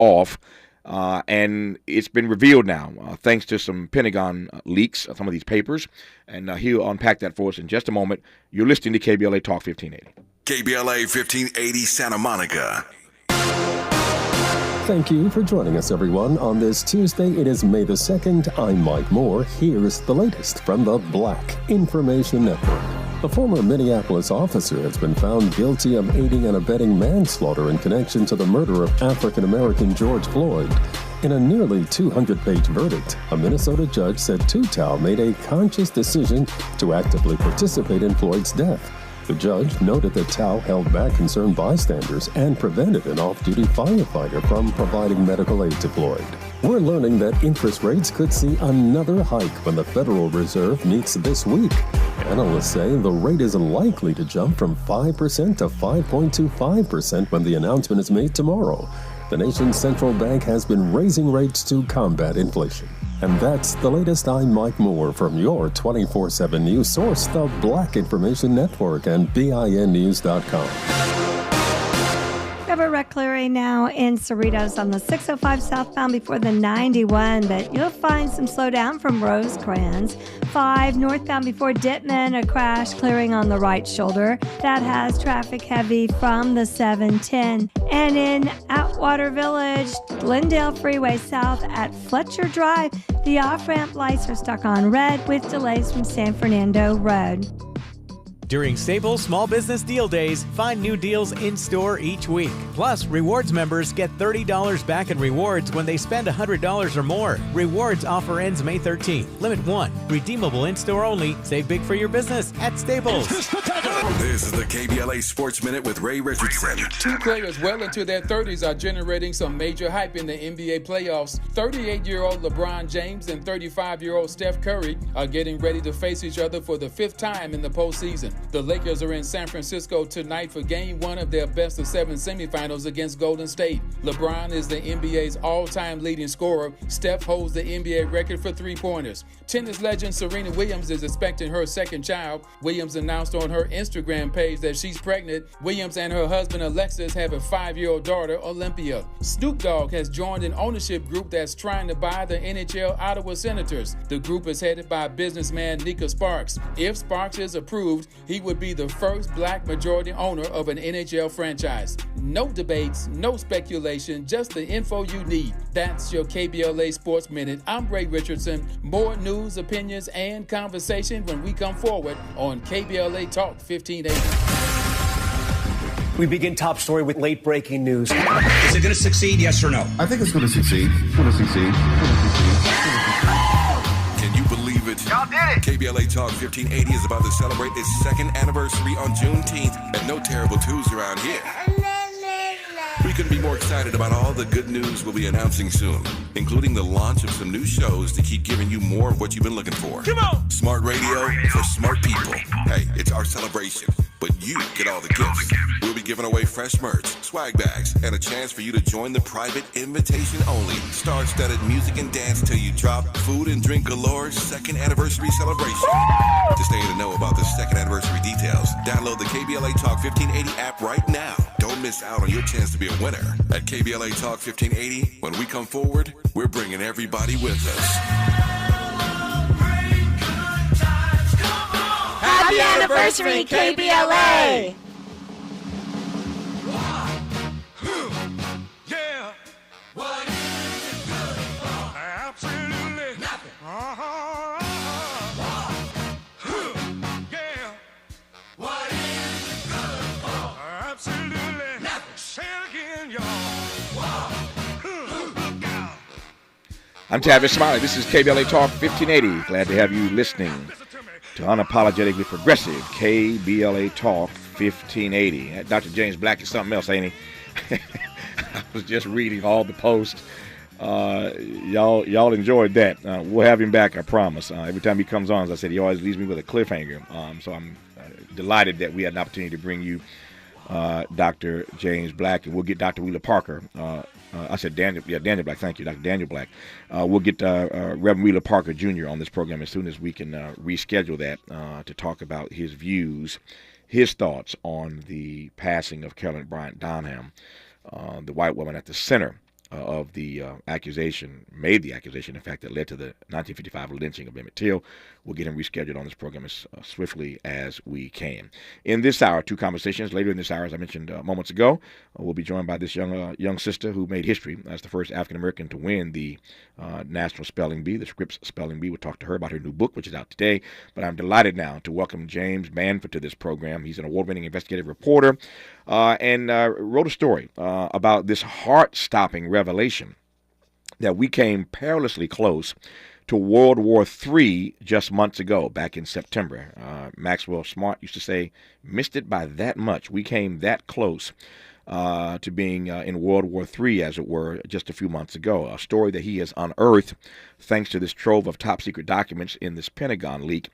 off. And it's been revealed now, thanks to some Pentagon leaks of some of these papers. And he'll unpack that for us in just a moment. You're listening to KBLA Talk 1580. KBLA 1580 Santa Monica. Thank you for joining us, everyone. On this Tuesday, it is May the 2nd. I'm Mike Moore. Here's the latest from the Black Information Network. A former Minneapolis officer has been found guilty of aiding and abetting manslaughter in connection to the murder of African-American George Floyd. In a nearly 200-page verdict, a Minnesota judge said Tootau made a conscious decision to actively participate in Floyd's death. The judge noted that Tao held back concerned bystanders and prevented an off-duty firefighter from providing medical aid to Floyd. We're learning that interest rates could see another hike when the Federal Reserve meets this week. Analysts say the rate is likely to jump from 5% to 5.25% when the announcement is made tomorrow. The nation's central bank has been raising rates to combat inflation. And that's the latest. I'm Mike Moore from your 24/7 news source, the Black Information Network, and BINnews.com. We have a wreck clearing now in Cerritos on the 605 southbound before the 91, but you'll find some slowdown from Rosecrans. 5 northbound before Dittman, a crash clearing on the right shoulder. That has traffic heavy from the 710. And in Atwater Village, Glendale Freeway south at Fletcher Drive, the off-ramp lights are stuck on red with delays from San Fernando Road. During Staples Small Business Deal Days, find new deals in-store each week. Plus, rewards members get $30 back in rewards when they spend $100 or more. Rewards offer ends May 13th. Limit 1. Redeemable in-store only. Save big for your business at Staples. This is the KBLA Sports Minute with Ray Richardson. Two players well into their 30s are generating some major hype in the NBA playoffs. 38-year-old LeBron James and 35-year-old Steph Curry are getting ready to face each other for the 5th time in the postseason. The Lakers are in San Francisco tonight for Game 1 of their best-of-7 semifinals against Golden State. LeBron is the NBA's all-time leading scorer. Steph holds the NBA record for three-pointers. Tennis legend Serena Williams is expecting her second child. Williams announced on her Instagram page that she's pregnant. Williams and her husband Alexis have a 5-year-old daughter, Olympia. Snoop Dogg has joined an ownership group that's trying to buy the NHL Ottawa Senators. The group is headed by businessman Nika Sparks. If Sparks is approved, he would be the first black majority owner of an NHL franchise. No debates, no speculation, just the info you need. That's your KBLA Sports Minute. I'm Ray Richardson. More news, opinions, and conversation when we come forward on KBLA Talk 1580. We begin top story with late breaking news. Is it going to succeed, yes or no? I think it's going to succeed. It's going to succeed. Can you believe it? Y'all did it. KBLA Talk 1580 is about to celebrate its 2nd anniversary on Juneteenth, and no terrible twos around here. We couldn't be more excited about all the good news we'll be announcing soon, including the launch of some new shows to keep giving you more of what you've been looking for. Come on! Smart radio for smart people. Hey, it's our celebration, but you get all the gifts. We'll be giving away fresh merch, swag bags, and a chance for you to join the private invitation-only, star-studded music and dance till you drop, food and drink galore 2nd anniversary celebration. To stay in the know about the 2nd anniversary details, download the KBLA Talk 1580 app right now. Don't miss out on your chance to be a winner. At KBLA Talk 1580, when we come forward, we're bringing everybody with us. Happy anniversary, KBLA! Yeah. What is it good for? Absolutely nothing. Yeah. What is it good for? Absolutely nothing. Say it again, y'all. Look out. I'm Tavis Smiley. This is KBLA Talk 1580. Glad to have you listening to Unapologetically Progressive KBLA Talk 1580. Dr. James Black is something else, ain't he? I was just reading all the posts. Y'all enjoyed that. We'll have him back, I promise. Every time he comes on, as I said, he always leaves me with a cliffhanger. So I'm delighted that we had an opportunity to bring you Dr. James Black, and we'll get Dr. Wheeler Parker. I said Daniel Black. Thank you, Dr. Daniel Black. We'll get Reverend Wheeler Parker Jr. on this program as soon as we can reschedule that to talk about his views, his thoughts on the passing of Carolyn Bryant Donham, the white woman at the center of the accusation, made the accusation, in fact, that led to the 1955 lynching of Emmett Till. We'll get him rescheduled on this program as swiftly as we can. In this hour, two conversations. Later in this hour, as I mentioned moments ago, we'll be joined by this young sister who made history as the first African-American to win the National Spelling Bee, the Scripps Spelling Bee. We'll talk to her about her new book, which is out today. But I'm delighted now to welcome James Banford to this program. He's an award-winning investigative reporter and wrote a story about this heart-stopping revelation that we came perilously close to World War III just months ago, back in September. Maxwell Smart used to say, missed it by that much. We came that close to being in World War III, as it were, just a few months ago. A story that he has unearthed thanks to this trove of top-secret documents in this Pentagon leak.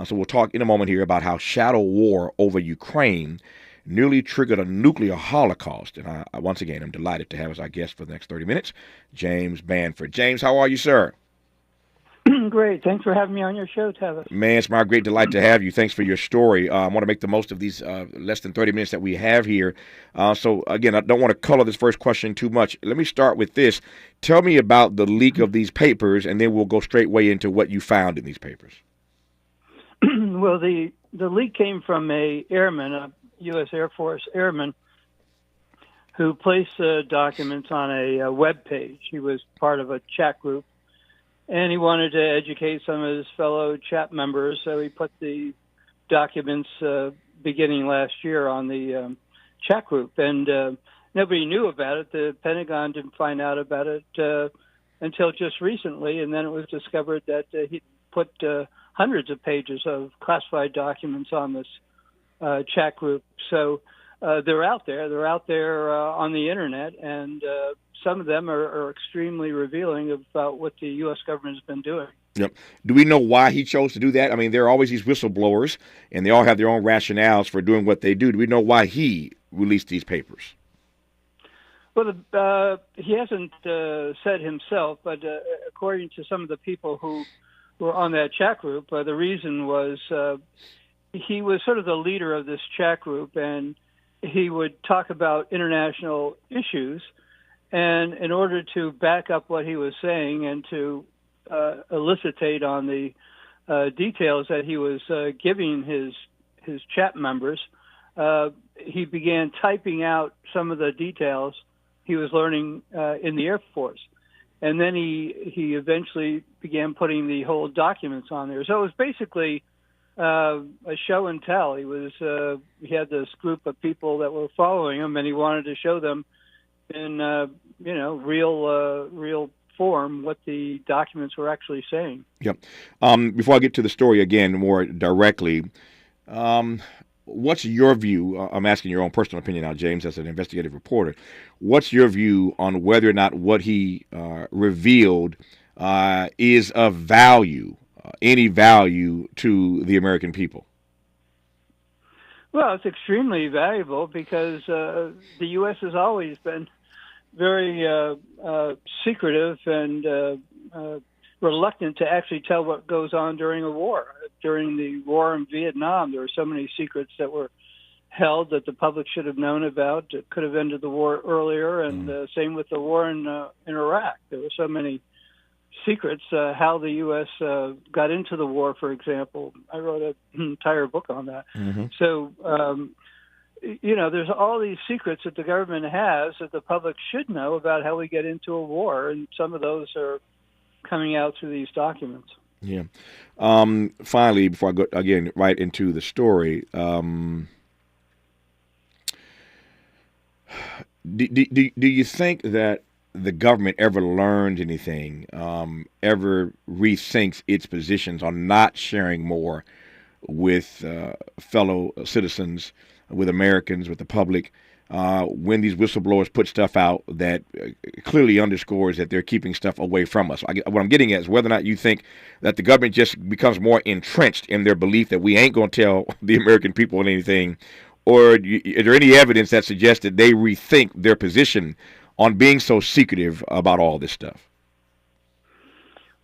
So we'll talk in a moment here about how shadow war over Ukraine nearly triggered a nuclear holocaust. And once again, I'm delighted to have as our guest for the next 30 minutes, James Banford. James, how are you, sir? Great. Thanks for having me on your show, Tavis. Man, it's my great delight to have you. Thanks for your story. I want to make the most of these less than 30 minutes that we have here. So, again, I don't want to color this first question too much. Let me start with this. Tell me about the leak of these papers, and then we'll go straightway into what you found in these papers. Well, the leak came from a airman, a U.S. Air Force airman, who placed documents on a web page. He was part of a chat group, and he wanted to educate some of his fellow chat members, so he put the documents beginning last year on the chat group. And nobody knew about it. The Pentagon didn't find out about it until just recently, and then it was discovered that he put hundreds of pages of classified documents on this chat group. So they're out there. They're out there on the Internet, and some of them are extremely revealing about what the U.S. government has been doing. Yep. Do we know why he chose to do that? I mean, there are always these whistleblowers, and they all have their own rationales for doing what they do. Do we know why he released these papers? Well, he hasn't said himself, but according to some of the people who were on that chat group, the reason was he was sort of the leader of this chat group, and he would talk about international issues. And in order to back up what he was saying and to elicitate on the details that he was giving his chat members, he began typing out some of the details he was learning in the Air Force. And then he eventually began putting the whole documents on there. So it was basically a show and tell. He had this group of people that were following him, and he wanted to show them in real form what the documents were actually saying. Yep. Before I get to the story again more directly, what's your view? I'm asking your own personal opinion now, James, as an investigative reporter. What's your view on whether or not what he revealed is of value, any value to the American people? Well, it's extremely valuable because the U.S. has always been very secretive and reluctant to actually tell what goes on during a war. During the war in Vietnam, there were so many secrets that were held that the public should have known about. It could have ended the war earlier, and same with the war in Iraq. There were so many secrets, how the U.S. got into the war, for example. I wrote an entire book on that. Mm-hmm. So, there's all these secrets that the government has that the public should know about how we get into a war, and some of those are coming out through these documents. Yeah. Finally, before I go again right into the story, do you think that the government ever learned anything, ever rethinks its positions on not sharing more with fellow citizens, with Americans, with the public, when these whistleblowers put stuff out that clearly underscores that they're keeping stuff away from us? What I'm getting at is whether or not you think that the government just becomes more entrenched in their belief that we ain't going to tell the American people anything, or is there any evidence that suggests that they rethink their position on being so secretive about all this stuff?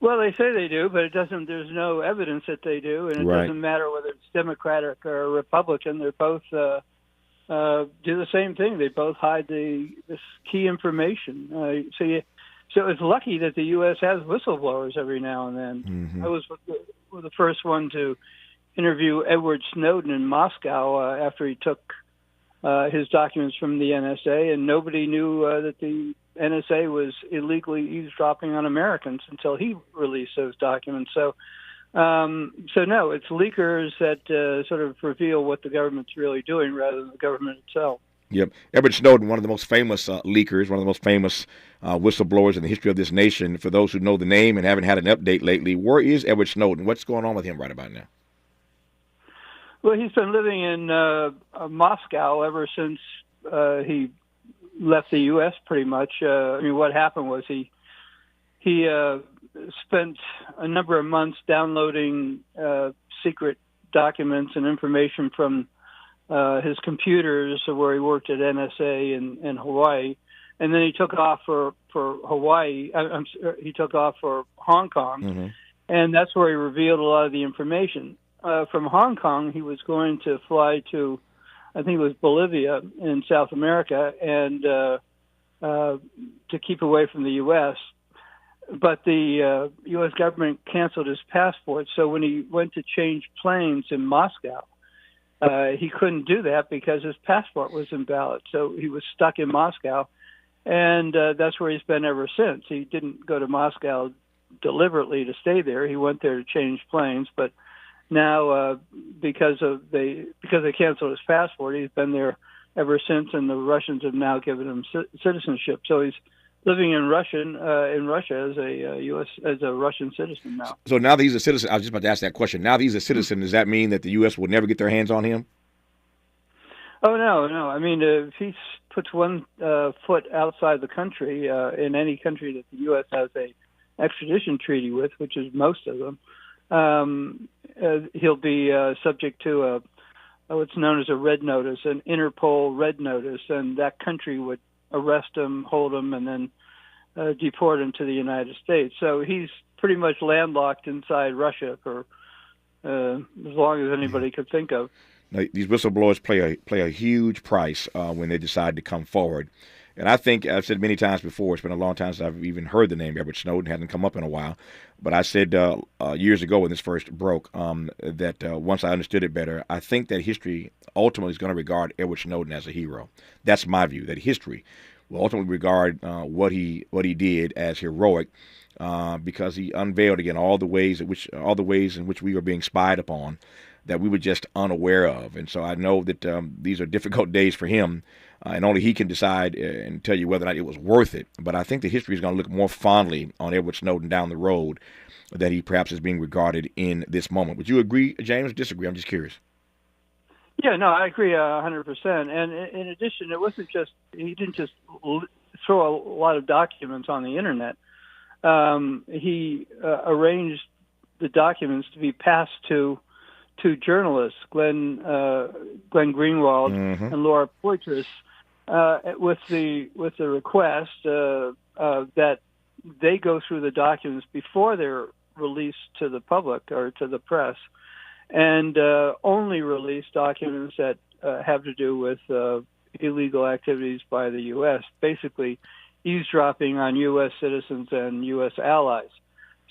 Well, they say they do, but it doesn't. There's no evidence that they do, and it doesn't matter whether it's Democratic or Republican. They're both do the same thing. They both hide this key information. So it's lucky that the U.S. has whistleblowers every now and then. Mm-hmm. I was the first one to interview Edward Snowden in Moscow after he took his documents from the NSA, and nobody knew that the NSA was illegally eavesdropping on Americans until he released those documents. So no, it's leakers that sort of reveal what the government's really doing rather than the government itself. Yep. Edward Snowden, one of the most famous leakers, one of the most famous whistleblowers in the history of this nation. For those who know the name and haven't had an update lately, where is Edward Snowden? What's going on with him right about now? Well, he's been living in Moscow ever since he left the U.S. pretty much. What happened was he spent a number of months downloading secret documents and information from his computers where he worked at NSA in Hawaii, and then he took off for Hawaii. He took off for Hong Kong, mm-hmm. and that's where he revealed a lot of the information. From Hong Kong, he was going to fly to, I think it was Bolivia in South America, and to keep away from the U.S. But the U.S. government canceled his passport, so when he went to change planes in Moscow, he couldn't do that because his passport was invalid. So he was stuck in Moscow, and that's where he's been ever since. He didn't go to Moscow deliberately to stay there. He went there to change planes, but now because they canceled his passport, he's been there ever since, and the Russians have now given him citizenship. So he's living in Russia as a Russian citizen now. So now that he's a citizen, I was just about to ask that question. Now that he's a citizen, does that mean that the U.S. will never get their hands on him? Oh, no. I mean, if he puts one foot outside the country, in any country that the U.S. has a extradition treaty with, which is most of them, he'll be subject to what's known as a red notice, an Interpol red notice, and that country would arrest him, hold him, and then deport him to the United States. So he's pretty much landlocked inside Russia for as long as anybody could think of. Now, these whistleblowers play a huge price when they decide to come forward. And I think I've said many times before, it's been a long time since I've even heard the name Edward Snowden. It hasn't come up in a while. But I said years ago when this first broke that once I understood it better, I think that history ultimately is going to regard Edward Snowden as a hero. That's my view, that history will ultimately regard what he did as heroic because he unveiled again all the ways in which we were being spied upon that we were just unaware of. And so I know that these are difficult days for him. And only he can decide and tell you whether or not it was worth it. But I think the history is going to look more fondly on Edward Snowden down the road that he perhaps is being regarded in this moment. Would you agree, James, or disagree? I'm just curious. Yeah, no, I agree 100%. And in addition, it wasn't just he didn't just throw a lot of documents on the internet. He arranged the documents to be passed to two journalists, Glenn Greenwald mm-hmm. and Laura Poitras, with the request that they go through the documents before they're released to the public or to the press, and only release documents that have to do with illegal activities by the U.S., basically eavesdropping on U.S. citizens and U.S. allies.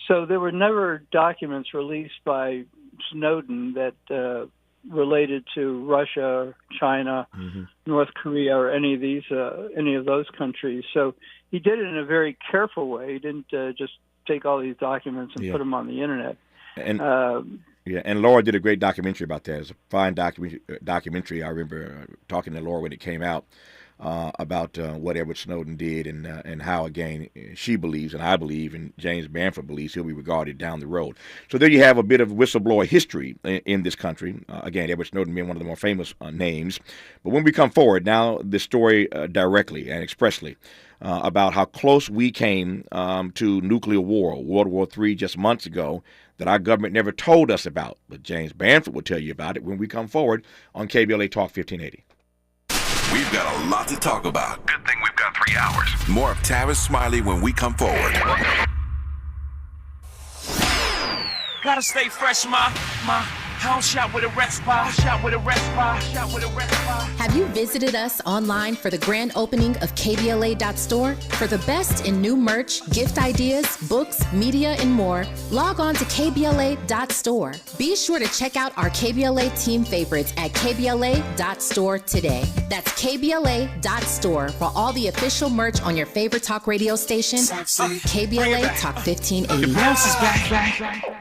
So there were never documents released by Snowden that related to Russia, China, mm-hmm. North Korea, or any of those countries. So he did it in a very careful way. He didn't just take all these documents and put them on the internet. And and Laura did a great documentary about that. It's a fine documentary. I remember talking to Laura when it came out about what Edward Snowden did and how, again, she believes, and I believe, and James Bamford believes he'll be regarded down the road. So there you have a bit of whistleblower history in this country. Again, Edward Snowden being one of the more famous names. But when we come forward, now the story directly and expressly about how close we came to nuclear war, World War III, just months ago, that our government never told us about. But James Bamford will tell you about it when we come forward on KBLA Talk 1580. We've got a lot to talk about. Good thing we've got 3 hours. More of Tavis Smiley when we come forward. Gotta stay fresh, my Have you visited us online for the grand opening of KBLA.store? For the best in new merch, gift ideas, books, media, and more, log on to KBLA.store. Be sure to check out our KBLA team favorites at KBLA.store today. That's KBLA.store for all the official merch on your favorite talk radio station, KBLA Talk 1580.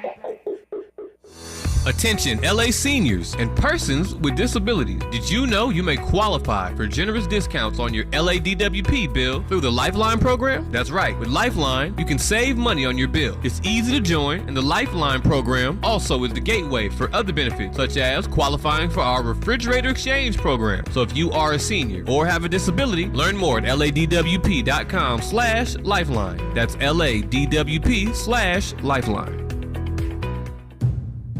Attention LA seniors and persons with disabilities. Did you know you may qualify for generous discounts on your LA DWP bill through the Lifeline program? That's right. With Lifeline, you can save money on your bill. It's easy to join, and the Lifeline program also is the gateway for other benefits, such as qualifying for our refrigerator exchange program. So if you are a senior or have a disability, learn more at ladwp.com/lifeline. That's ladwp/lifeline.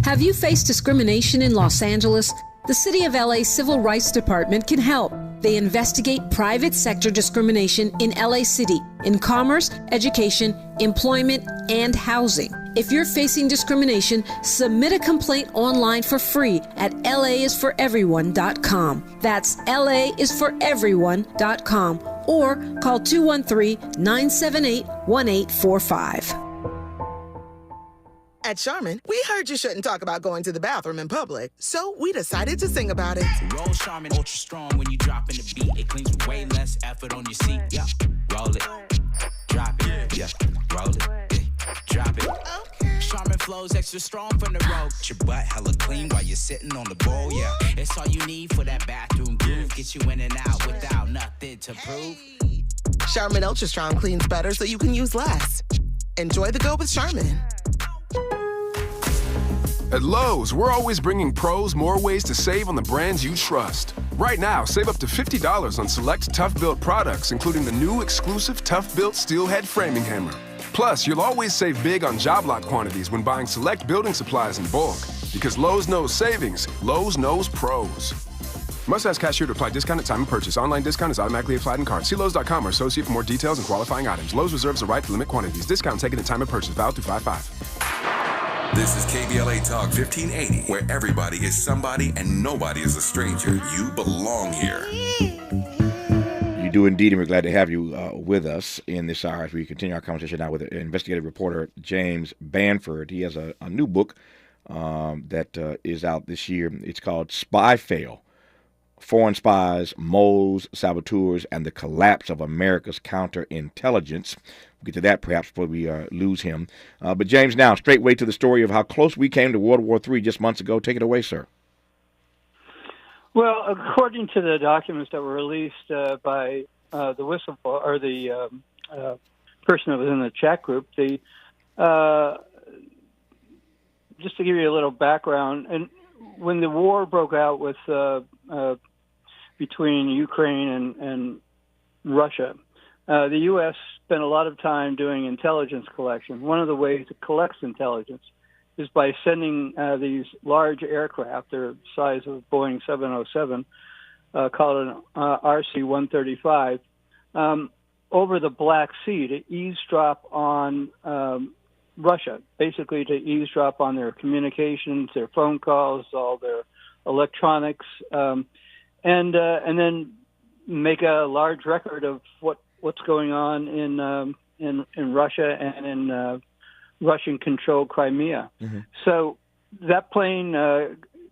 Have you faced discrimination in Los Angeles? The City of LA Civil Rights Department can help. They investigate private sector discrimination in LA City in commerce, education, employment, and housing. If you're facing discrimination, submit a complaint online for free at laisforeveryone.com. That's laisforeveryone.com or call 213-978-1845. At Charmin, we heard you shouldn't talk about going to the bathroom in public, so we decided to sing about it. Roll Charmin ultra strong when you drop in the beat. It cleans with way less effort on your seat. Yeah, roll it, drop it. Yeah, roll it, drop it. Okay. Charmin flows extra strong from the road. Your butt hella clean while you're sitting on the bowl. Yeah, it's all you need for that bathroom groove. Get you in and out without nothing to prove. Charmin Ultra Strong cleans better so you can use less. Enjoy the go with Charmin. At Lowe's, we're always bringing pros more ways to save on the brands you trust. Right now, save up to $50 on select Tough Built products, including the new exclusive Tough Built Steelhead Framing Hammer. Plus, you'll always save big on job lot quantities when buying select building supplies in bulk. Because Lowe's knows savings, Lowe's knows pros. Must ask cashier to apply discount at time of purchase. Online discount is automatically applied in cart. See Lowe's.com or associate for more details and qualifying items. Lowe's reserves the right to limit quantities. Discount taken at time of purchase. Valid through 5/5. This is KBLA Talk 1580, where everybody is somebody and nobody is a stranger. You belong here. You do indeed, and we're glad to have you with us in this hour as we continue our conversation now with investigative reporter James Banford. He has a new book that is out this year. It's called Spy Fail: Foreign Spies, Moles, Saboteurs, and the Collapse of America's Counterintelligence. We'll get to that perhaps before we lose him. But James, now straightway to the story of how close we came to World War III just months ago. Take it away, sir. Well, according to the documents that were released by the whistleblower or the person that was in the chat group, just to give you a little background, and when the war broke out with between Ukraine and Russia, the U.S. spent a lot of time doing intelligence collection. One of the ways it collects intelligence is by sending these large aircraft, they're the size of Boeing 707, called an RC-135, over the Black Sea to eavesdrop on Russia, basically to eavesdrop on their communications, their phone calls, all their electronics, and then make a large record of what's going on in Russia and in Russian-controlled Crimea. Mm-hmm. So that plane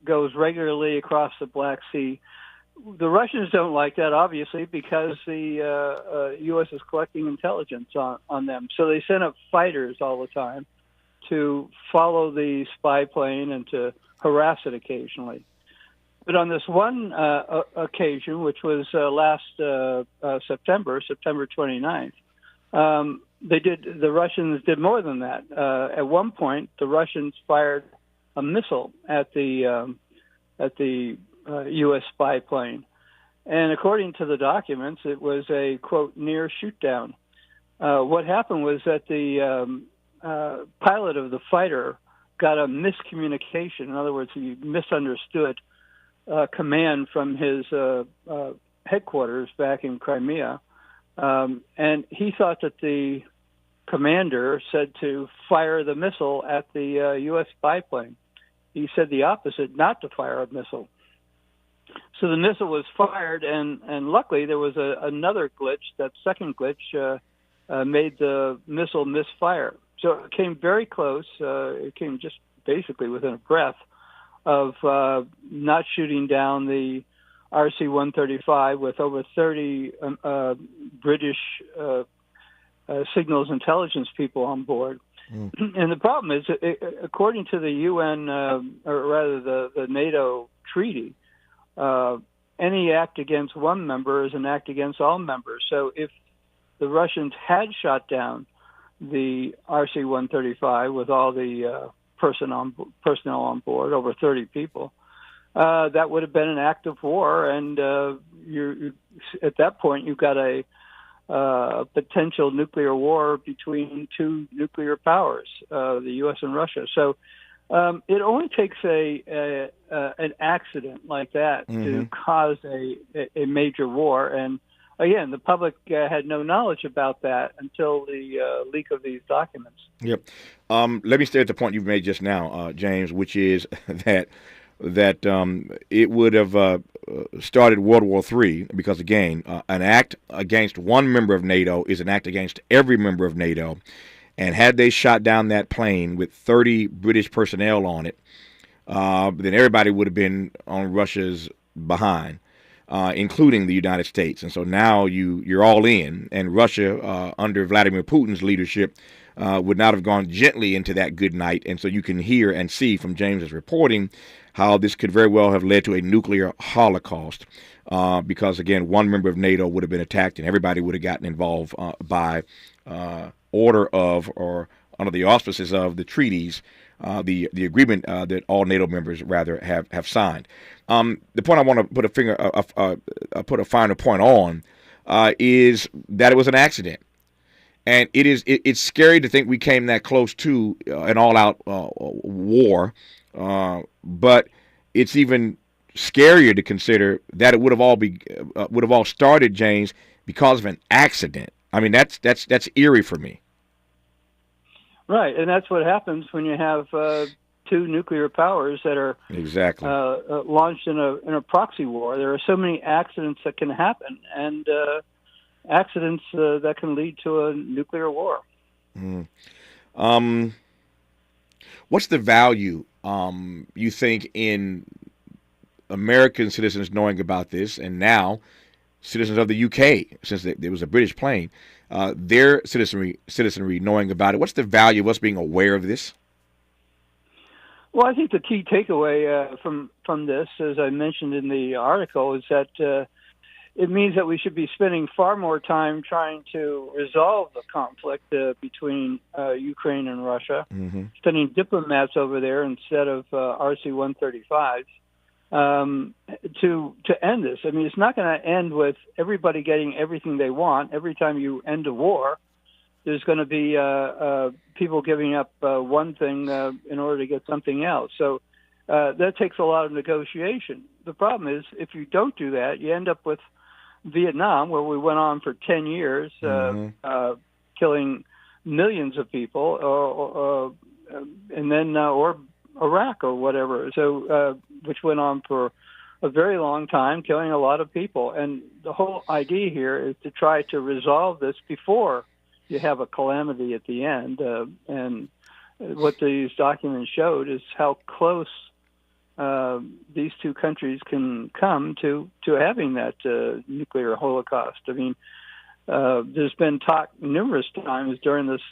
goes regularly across the Black Sea. The Russians don't like that, obviously, because the U.S. is collecting intelligence on them. So they send up fighters all the time to follow the spy plane and to harass it occasionally. But on this one occasion, which was last September 29th, the Russians did more than that. At one point, the Russians fired a missile at the U.S. spy plane, and according to the documents, it was a quote near shootdown. What happened was that the pilot of the fighter got a miscommunication. In other words, he misunderstood command from his headquarters back in Crimea, and he thought that the commander said to fire the missile at the U.S. spy plane. he said the opposite, not to fire a missile. So the missile was fired, and luckily there was another glitch. That second glitch made the missile misfire. So it came very close. It came just basically within a breath of not shooting down the RC-135 with over 30 British signals intelligence people on board. And the problem is, according to the UN, or rather the NATO treaty, any act against one member is an act against all members. So if the Russians had shot down the RC-135 with all the personnel on board, over 30 people, that would have been an act of war, and you at that point you've got a potential nuclear war between two nuclear powers, the U.S. and Russia. So it only takes an accident like that to cause a major war. And again, the public had no knowledge about that until the leak of these documents. Yep. Let me stay at the point you've made just now, James, which is that it would have started World War III because, again, an act against one member of NATO is an act against every member of NATO. And had they shot down that plane with 30 British personnel on it, then everybody would have been on Russia's behind, including the United States. And so now you're all in, and Russia, under Vladimir Putin's leadership, would not have gone gently into that good night. And so you can hear and see from James's reporting how this could very well have led to a nuclear holocaust, because, again, one member of NATO would have been attacked and everybody would have gotten involved by order of, or under the auspices of, the treaties, the agreement that all NATO members rather have signed. The point I want to put a finer point on is that it was an accident. And it's scary to think we came that close to an all-out war, but it's even scarier to consider that it would have all started, James, because of an accident. I mean, that's eerie for me. Right, and that's what happens when you have two nuclear powers that are exactly launched in a proxy war. There are so many accidents that can happen, and accidents that can lead to a nuclear war. What's the value, you think, in American citizens knowing about this, and now citizens of the UK, since there was a British plane, their citizenry knowing about it? What's the value of us being aware of this? Well, I think the key takeaway from this, as I mentioned in the article, is that it means that we should be spending far more time trying to resolve the conflict between Ukraine and Russia, sending diplomats over there instead of RC-135s to end this. I mean, it's not going to end with everybody getting everything they want. Every time you end a war, there's going to be people giving up one thing in order to get something else. So that takes a lot of negotiation. The problem is, if you don't do that, you end up with Vietnam, where we went on for 10 years, killing millions of people, and then or Iraq or whatever. So, which went on for a very long time, killing a lot of people. And the whole idea here is to try to resolve this before you have a calamity at the end. And what these documents showed is how close these two countries can come to having that nuclear holocaust. I mean, there's been talk numerous times during this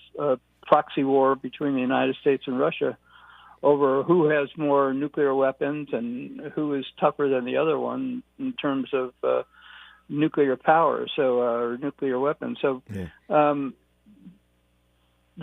proxy war between the United States and Russia over who has more nuclear weapons and who is tougher than the other one in terms of nuclear power, or nuclear weapons. So the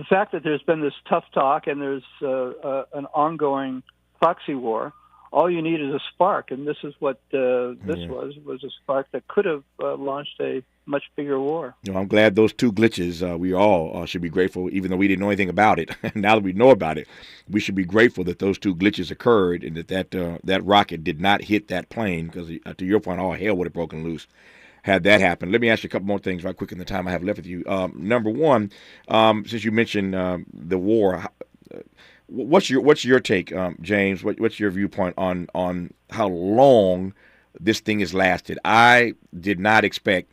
fact that there's been this tough talk and there's an ongoing proxy war, all you need is a spark, and this is what this was a spark that could have launched a much bigger war. I'm glad those two glitches, we all should be grateful, even though we didn't know anything about it. Now that we know about it, we should be grateful that those two glitches occurred and that rocket did not hit that plane, because to your point, all hell would have broken loose had that happened. Let me ask you a couple more things right quick in the time I have left with you. Number one, since you mentioned the war, what's your take, James? What's your viewpoint on how long this thing has lasted? I did not expect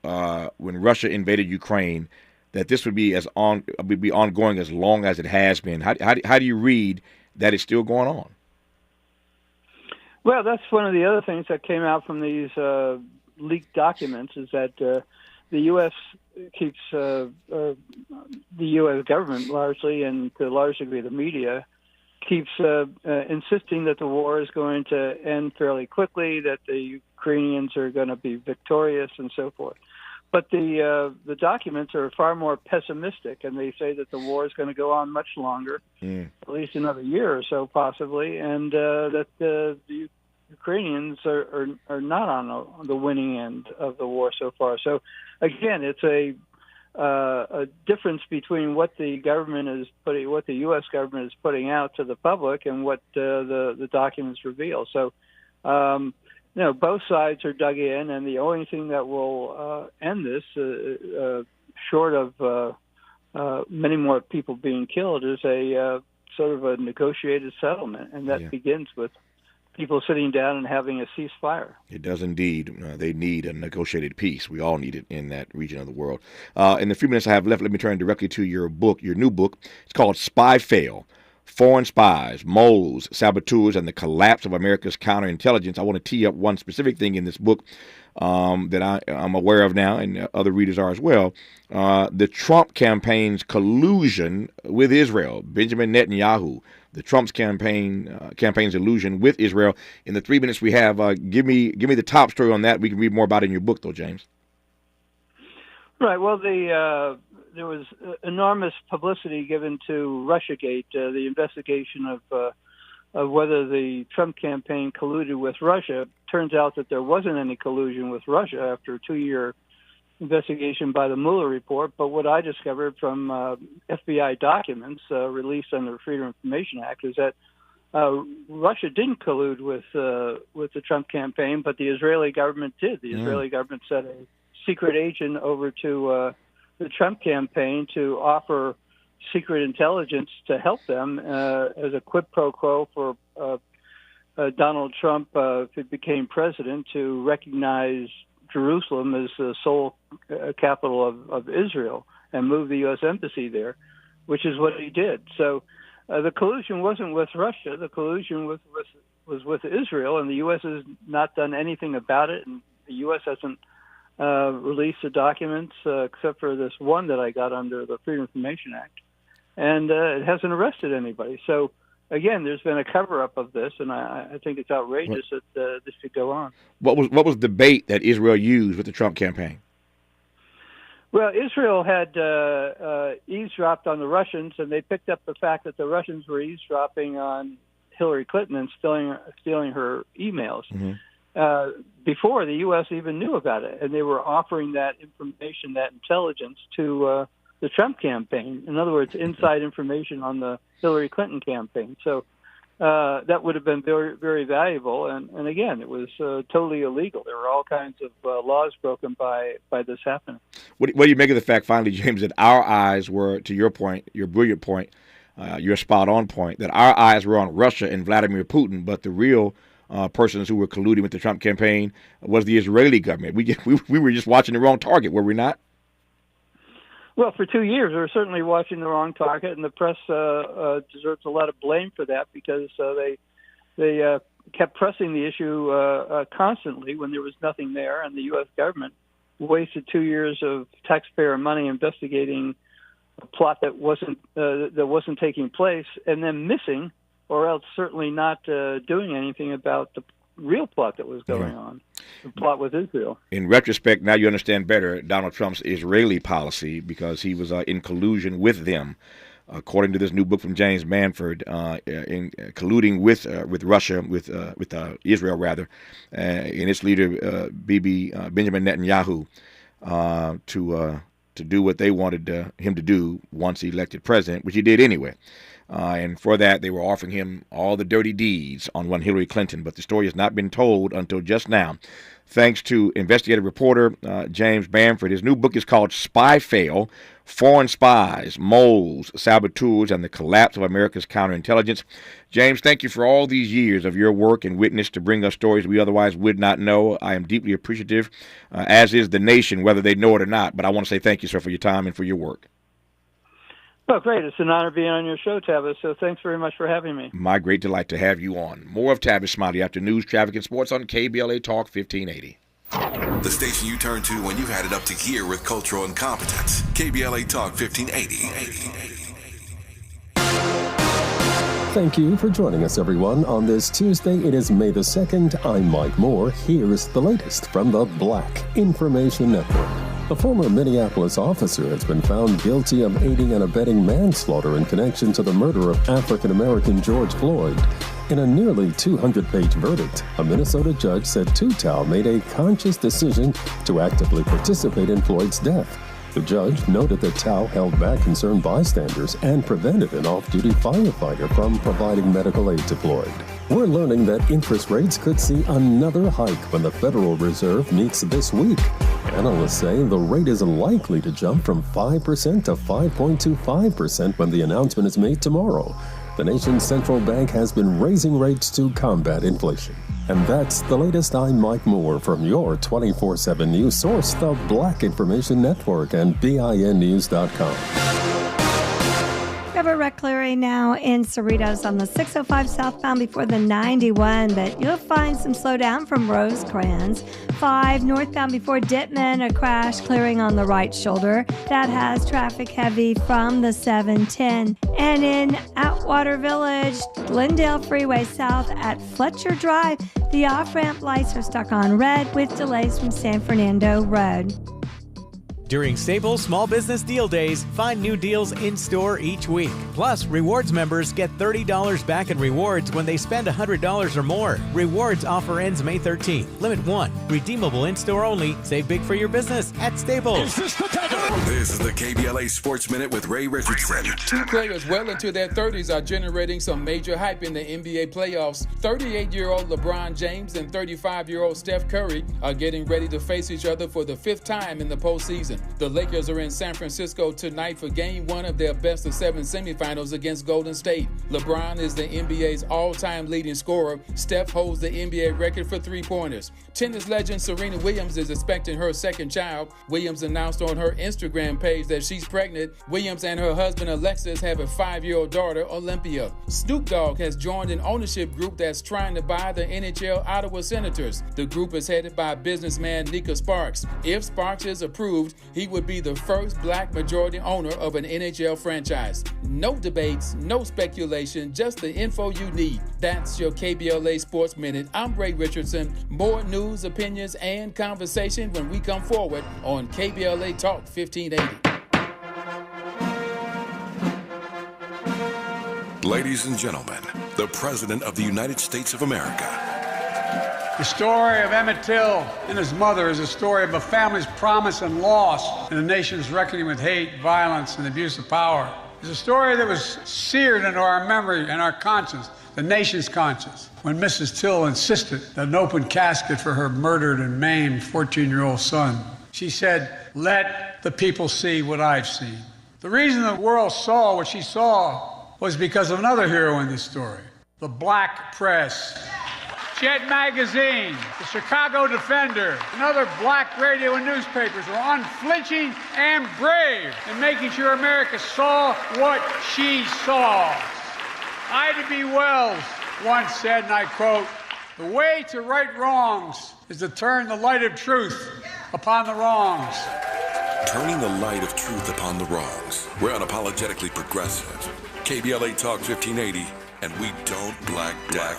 when Russia invaded Ukraine that this would be ongoing as long as it has been. How do you read that it's still going on? Well, that's one of the other things that came out from these leaked documents is that the U.S. keeps the U.S. government largely, and to a large degree the media, keeps insisting that the war is going to end fairly quickly, that the Ukrainians are going to be victorious, and so forth. But the documents are far more pessimistic, and they say that the war is going to go on much longer, at least another year or so, possibly, and that the Ukrainians are not on the winning end of the war so far. So, again, it's a difference between what the government is putting, what the U.S. government is putting out to the public, and what the documents reveal. So. Both sides are dug in, and the only thing that will end this, short of many more people being killed, is a sort of a negotiated settlement, and that begins with people sitting down and having a ceasefire. It does indeed. They need a negotiated peace. We all need it in that region of the world. In the few minutes I have left, let me turn directly to your book, your new book. It's called Spy Fail: Foreign Spies, Moles, Saboteurs, and the Collapse of America's Counterintelligence. I want to tee up one specific thing in this book that I'm aware of now, and other readers are as well. The Trump campaign's collusion with Israel. Benjamin Netanyahu, the Trump's campaign's illusion with Israel. In the 3 minutes we have, give me the top story on that. We can read more about it in your book, though, James. Right. Well, there was enormous publicity given to Russiagate, the investigation of whether the Trump campaign colluded with Russia. Turns out that there wasn't any collusion with Russia after a 2-year investigation by the Mueller report. But what I discovered from FBI documents released under the Freedom of Information Act is that Russia didn't collude with the Trump campaign, but the Israeli government did. The Israeli government sent a secret agent over to the Trump campaign to offer secret intelligence to help them as a quid pro quo for Donald Trump, if he became president, to recognize Jerusalem as the sole capital of Israel and move the U.S. embassy there, which is what he did. So the collusion wasn't with Russia. The collusion was with Israel, and the U.S. has not done anything about it, and the U.S. hasn't released the documents except for this one that I got under the Freedom of Information Act, and it hasn't arrested anybody. So again, there's been a cover-up of this, and I think it's outrageous that this could go on. What was the bait that Israel used with the Trump campaign? Well, Israel had eavesdropped on the Russians, and they picked up the fact that the Russians were eavesdropping on Hillary Clinton and stealing her emails. Before the U.S. even knew about it, and they were offering that information, that intelligence, to the Trump campaign. In other words, inside information on the Hillary Clinton campaign. So that would have been very, very valuable. And again, it was totally illegal. There were all kinds of laws broken by this happening. What do you make of the fact, finally, James, that our eyes were, to your point, your brilliant point, your spot-on point, that our eyes were on Russia and Vladimir Putin, but the real persons who were colluding with the Trump campaign was the Israeli government. We were just watching the wrong target, were we not? Well, for 2 years, we were certainly watching the wrong target, and the press deserves a lot of blame for that because they kept pressing the issue constantly when there was nothing there, and the U.S. government wasted 2 years of taxpayer money investigating a plot that wasn't taking place, and then missing, or else certainly not doing anything about the real plot that was going on, the plot with Israel. In retrospect, now you understand better Donald Trump's Israeli policy because he was in collusion with them, according to this new book from James Manford, in colluding with Russia, with Israel rather, and its leader Benjamin Netanyahu to do what they wanted him to do once he elected president, which he did anyway. And for that, they were offering him all the dirty deeds on one Hillary Clinton. But the story has not been told until just now. thanks to investigative reporter James Bamford. His new book is called Spy Fail: Foreign Spies, Moles, Saboteurs, and the Collapse of America's Counterintelligence. James, thank you for all these years of your work and witness to bring us stories we otherwise would not know. I am deeply appreciative, as is the nation, whether they know it or not. But I want to say thank you, sir, for your time and for your work. Oh, great. It's an honor being on your show, Tavis, so thanks very much for having me. My great delight to have you on. More of Tavis Smiley after news, traffic, and sports on KBLA Talk 1580. The station you turn to when you've had it up to gear with cultural incompetence. KBLA Talk 1580. Thank you for joining us, everyone, on this Tuesday. It is May the 2nd. I'm Mike Moore. Here's the latest from the Black Information Network. A former Minneapolis officer has been found guilty of aiding and abetting manslaughter in connection to the murder of African-American George Floyd. In a nearly 200-page verdict, a Minnesota judge said Tootau made a conscious decision to actively participate in Floyd's death. The judge noted that Tao held back concerned bystanders and prevented an off-duty firefighter from providing medical aid to Floyd. We're learning that interest rates could see another hike when the Federal Reserve meets this week. Analysts say the rate is likely to jump from 5% to 5.25% when the announcement is made tomorrow. The nation's central bank has been raising rates to combat inflation. And that's the latest. I'm Mike Moore from your 24/7 news source, the Black Information Network, and BINnews.com. We have a wreck clearing now in Cerritos on the 605 southbound before the 91, but you'll find some slowdown from Rosecrans. 5 northbound before Dittman, a crash clearing on the right shoulder. That has traffic heavy from the 710. And in Atwater Village, Glendale Freeway south at Fletcher Drive, the off-ramp lights are stuck on red with delays from San Fernando Road. During Staples Small Business Deal Days, find new deals in-store each week. Plus, rewards members get $30 back in rewards when they spend $100 or more. Rewards offer ends May 13th. Limit 1. Redeemable in-store only. Save big for your business at Staples. This is the KBLA Sports Minute with Ray Richardson. Two players well into their 30s are generating some major hype in the NBA playoffs. 38-year-old LeBron James and 35-year-old Steph Curry are getting ready to face each other for the 5th time in the postseason. The Lakers are in San Francisco tonight for Game 1 of their best-of-7 semifinals against Golden State. LeBron is the NBA's all-time leading scorer. Steph holds the NBA record for three-pointers. Tennis legend Serena Williams is expecting her second child. Williams announced on her Instagram page that she's pregnant. Williams and her husband Alexis have a 5-year-old daughter, Olympia. Snoop Dogg has joined an ownership group that's trying to buy the NHL Ottawa Senators. The group is headed by businessman Nika Sparks. If Sparks is approved, he would be the first black majority owner of an NHL franchise. No debates, no speculation, just the info you need. That's your KBLA Sports Minute. I'm Ray Richardson. More news, opinions, and conversation when we come forward on KBLA Talk 1580. Ladies and gentlemen, the President of the United States of America. The story of Emmett Till and his mother is a story of a family's promise and loss and a nation's reckoning with hate, violence, and abuse of power. It's a story that was seared into our memory and our conscience, the nation's conscience, when Mrs. Till insisted that an open casket for her murdered and maimed 14-year-old son. She said, "Let the people see what I've seen." The reason the world saw what she saw was because of another hero in this story, the black press. Jet Magazine, the Chicago Defender, and other black radio and newspapers were unflinching and brave in making sure America saw what she saw. Ida B. Wells once said, and I quote, "The way to right wrongs is to turn the light of truth upon the wrongs." Turning the light of truth upon the wrongs. We're unapologetically progressive. KBLA Talk 1580, and we don't black down.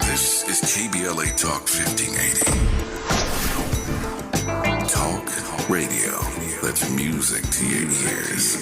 This is KBLA Talk 1580. Talk radio. That's music to your ears.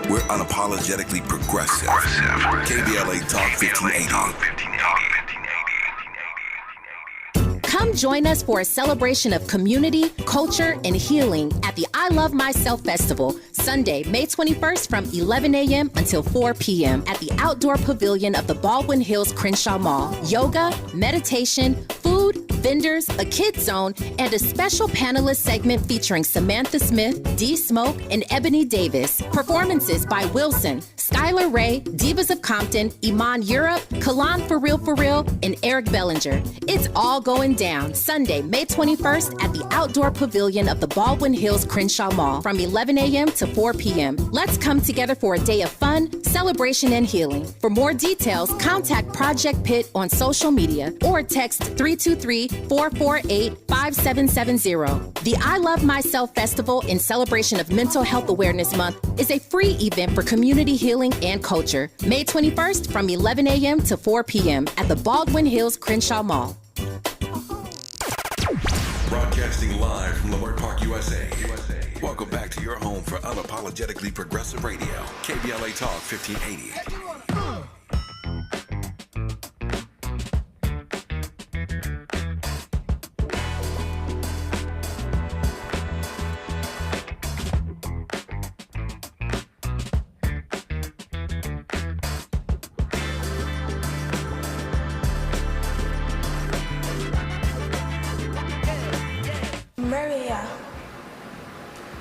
We're unapologetically progressive. KBLA Talk 1580. Come join us for a celebration of community, culture, and healing at the I Love Myself Festival, Sunday, May 21st from 11 a.m. until 4 p.m. at the Outdoor Pavilion of the Baldwin Hills Crenshaw Mall. Yoga, meditation, food, vendors, a kids zone, and a special panelist segment featuring Samantha Smith, D Smoke, and Ebony Davis. Performances by Wilson, Skylar Ray, Divas of Compton, Iman Europe, Kalan For Real, and Eric Bellinger. It's all going down Sunday, May 21st at the Outdoor Pavilion of the Baldwin Hills Crenshaw Mall from 11 a.m. to 4 p.m. Let's come together for a day of fun, celebration, and healing. For more details, contact Project Pitt on social media or text 323-448-5770. The I Love Myself Festival in celebration of Mental Health Awareness Month is a free event for community healing and culture. May 21st from 11 a.m. to 4 p.m. at the Baldwin Hills Crenshaw Mall. Broadcasting live from Leimert Park, USA. Welcome back to your home for unapologetically progressive radio. KBLA Talk 1580. Maria.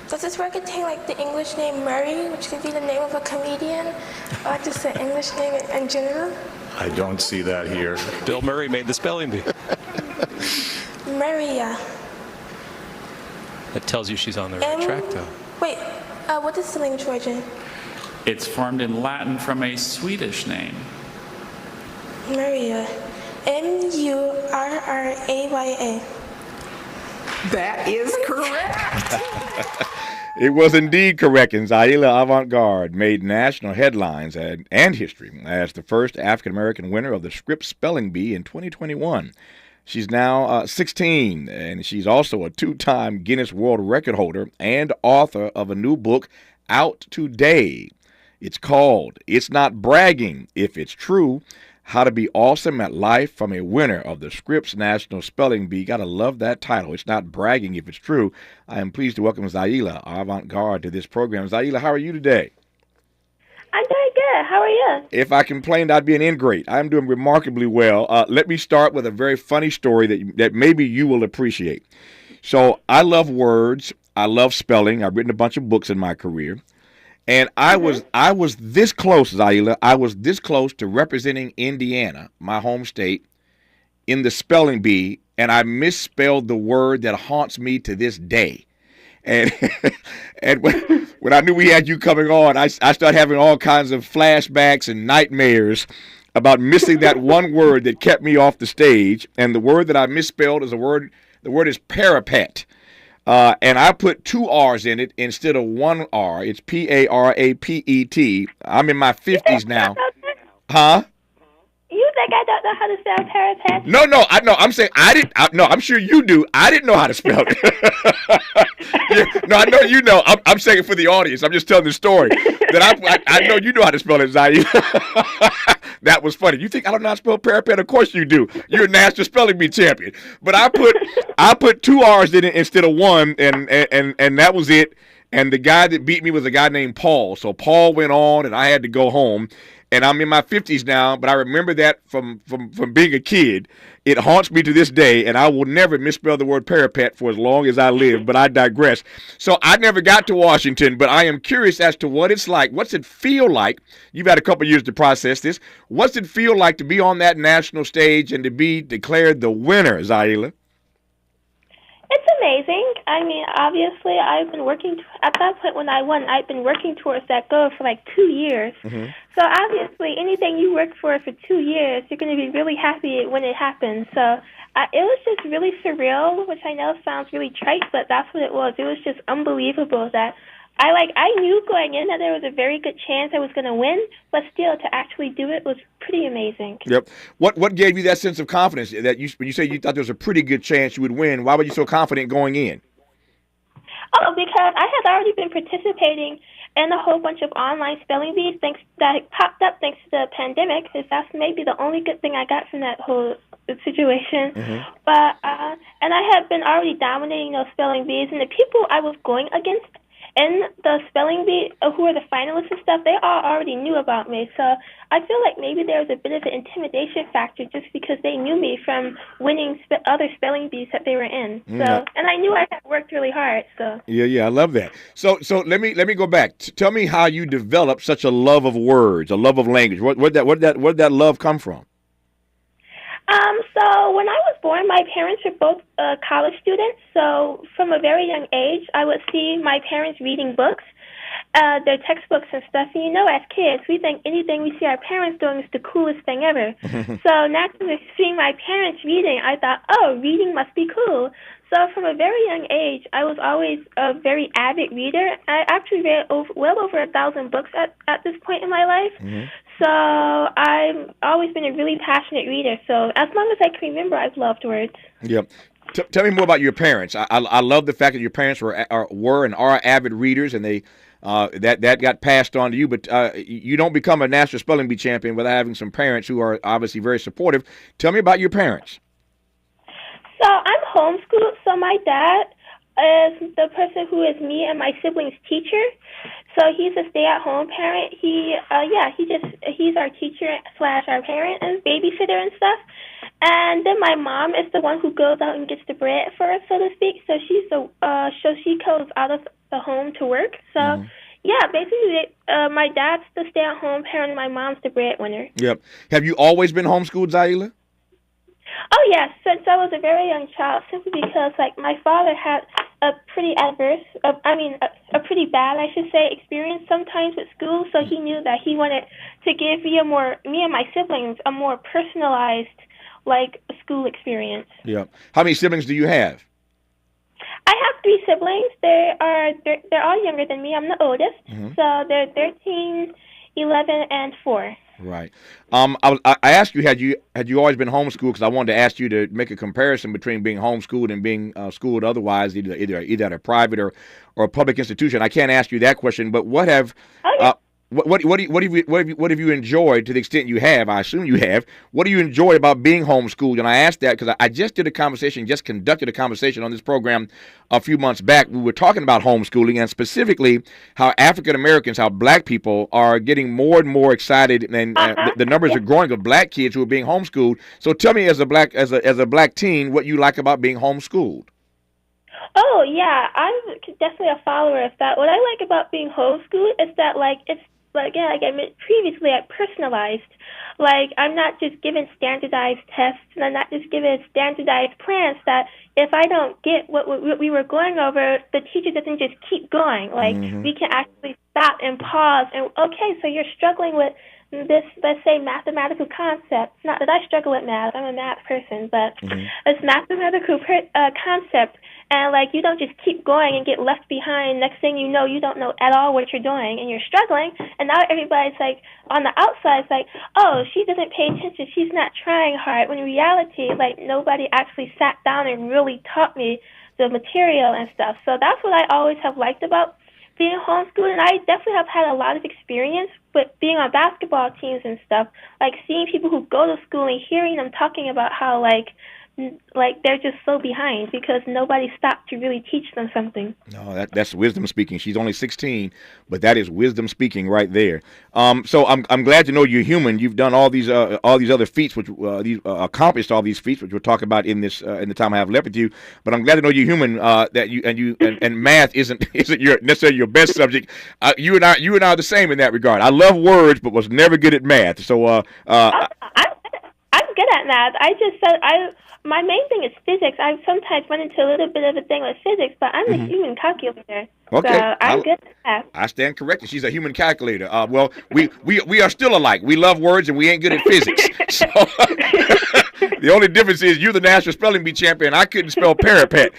Does this word contain like the English name Murray, which could be the name of a comedian, or just the English name in general? I don't see that here. Bill Murray made the spelling bee. Maria. That tells you she's on the right track, though. Wait, what is the language origin? It's formed in Latin from a Swedish name. Maria. Murraya. That is correct. It was indeed correct, and Zaila Avant-Garde made national headlines and history as the first African-American winner of the Scripps Spelling Bee in 2021. She's now 16, and she's also a two-time Guinness World Record holder and author of a new book out today. It's called It's Not Bragging If It's True, How to Be Awesome at Life from a Winner of the Scripps National Spelling Bee. Gotta love that title. It's not bragging if it's true. I am pleased to welcome Zaila Avant-Garde to this program. Zaila, how are you today? I'm doing good. How are you? If I complained, I'd be an ingrate. I'm doing remarkably well. Let me start with a very funny story that maybe you will appreciate. So I love words. I love spelling. I've written a bunch of books in my career. And I was this close, Zaila. I was this close to representing Indiana, my home state, in the spelling bee, and I misspelled the word that haunts me to this day. And and when I knew we had you coming on, I started having all kinds of flashbacks and nightmares about missing that one word that kept me off the stage. And the word that I misspelled is the word is parapet. And I put two R's in it instead of one R. It's Parapet. I'm in my 50s now. Huh? You think I don't know how to spell parapet? No, I'm saying I didn't. No, I'm sure you do. I didn't know how to spell it. Yeah, no, I know you know. I'm saying it for the audience. I'm just telling the story that I know you know how to spell it, Zaire. That was funny. You think I don't know how to spell parapet? Of course you do. You're a national spelling bee champion. But I put two R's in it instead of one, and that was it. And the guy that beat me was a guy named Paul. So Paul went on, and I had to go home. And I'm in my 50s now, but I remember that from being a kid. It haunts me to this day, and I will never misspell the word parapet for as long as I live, but I digress. So I never got to Washington, but I am curious as to what it's like. What's it feel like? You've had a couple years to process this. What's it feel like to be on that national stage and to be declared the winner, Zaila? It's amazing. I mean, obviously, I've been working at that point when I won. I've been working towards that goal for like 2 years. Mm-hmm. So obviously, anything you work for 2 years, you're going to be really happy when it happens. So it was just really surreal, which I know sounds really trite, but that's what it was. It was just unbelievable that I knew going in that there was a very good chance I was going to win, but still to actually do it was pretty amazing. Yep. What gave you that sense of confidence that when you say you thought there was a pretty good chance you would win? Why were you so confident going in? Oh, because I had already been participating and a whole bunch of online spelling bees that popped up thanks to the pandemic, because that's maybe the only good thing I got from that whole situation. But and I had been already dominating those spelling bees, and the people I was going against in the spelling bee, who were the finalists and stuff, they all already knew about me. So I feel like maybe there was a bit of an intimidation factor just because they knew me from winning other spelling bees that they were in. So, and I knew I had worked really hard. So yeah, I love that. So let me go back. Tell me how you developed such a love of words, a love of language. Where'd that love come from? So when I was born, my parents were both college students. So from a very young age, I would see my parents reading books, their textbooks and stuff. And as kids, we think anything we see our parents doing is the coolest thing ever. So naturally, seeing my parents reading, I thought, oh, reading must be cool. So from a very young age, I was always a very avid reader. I actually read well over 1,000 books at this point in my life. So I've always been a really passionate reader. So as long as I can remember, I've loved words. Yep. Tell me more about your parents. I love the fact that your parents were and are avid readers, and they that got passed on to you. But you don't become a national spelling bee champion without having some parents who are obviously very supportive. Tell me about your parents. So I'm homeschooled. So my dad is the person who is me and my siblings' teacher. So he's a stay-at-home parent. He's our teacher / our parent and babysitter and stuff. And then my mom is the one who goes out and gets the bread for us, so to speak. So she goes out of the home to work. So basically, my dad's the stay-at-home parent and my mom's the breadwinner. Yep. Have you always been homeschooled, Zaila? Oh, yes, since I was a very young child, simply because, my father had a pretty a pretty bad, I should say, experience sometimes with school, so he knew that he wanted to give me and my siblings a more personalized, school experience. Yeah. How many siblings do you have? I have 3 siblings. They're all younger than me. I'm the oldest, so they're 13, 11, and 4. Right. I asked you, had you always been homeschooled? Because I wanted to ask you to make a comparison between being homeschooled and being schooled otherwise, either at a private or a public institution. I can't ask you that question, but what have what have you enjoyed to the extent you have? I assume you have. What do you enjoy about being homeschooled? And I asked that because I just conducted a conversation on this program a few months back. We were talking about homeschooling and specifically how African Americans, how black people are getting more and more excited, and the numbers are growing of black kids who are being homeschooled. So tell me, as a black teen, what you like about being homeschooled. Oh yeah, I'm definitely a follower of that. What I like about being homeschooled is that it's like I mentioned previously, personalized. I'm not just given standardized tests, and I'm not just given standardized plans that if I don't get what we were going over, the teacher doesn't just keep going. We can actually stop and pause and, okay, so you're struggling with this, let's say, mathematical concept. Not that I struggle with math. I'm a math person, but it's mathematical concept. And, you don't just keep going and get left behind. Next thing you know, you don't know at all what you're doing, and you're struggling. And now everybody's, on the outside, it's oh, she doesn't pay attention. She's not trying hard. When in reality, nobody actually sat down and really taught me the material and stuff. So that's what I always have liked about being homeschooled. And I definitely have had a lot of experience with being on basketball teams and stuff, seeing people who go to school and hearing them talking about how, they're just so behind because nobody stopped to really teach them something. No, that's wisdom speaking. She's only 16, but that is wisdom speaking right there. So I'm glad to know you're human. You've done all these other feats, which accomplished all these feats, which we'll talk about in the time I have left with you. But I'm glad to know you're human. That you and math isn't necessarily your best subject. You and I are the same in that regard. I love words, but was never good at math. So I'm good at math. I just said my main thing is physics. I sometimes run into a little bit of a thing with physics, but I'm a human calculator. Okay. So I'm good at math. I stand corrected. She's a human calculator. Well, we are still alike. We love words and we ain't good at physics. So the only difference is you're the national spelling bee champion. I couldn't spell parapet.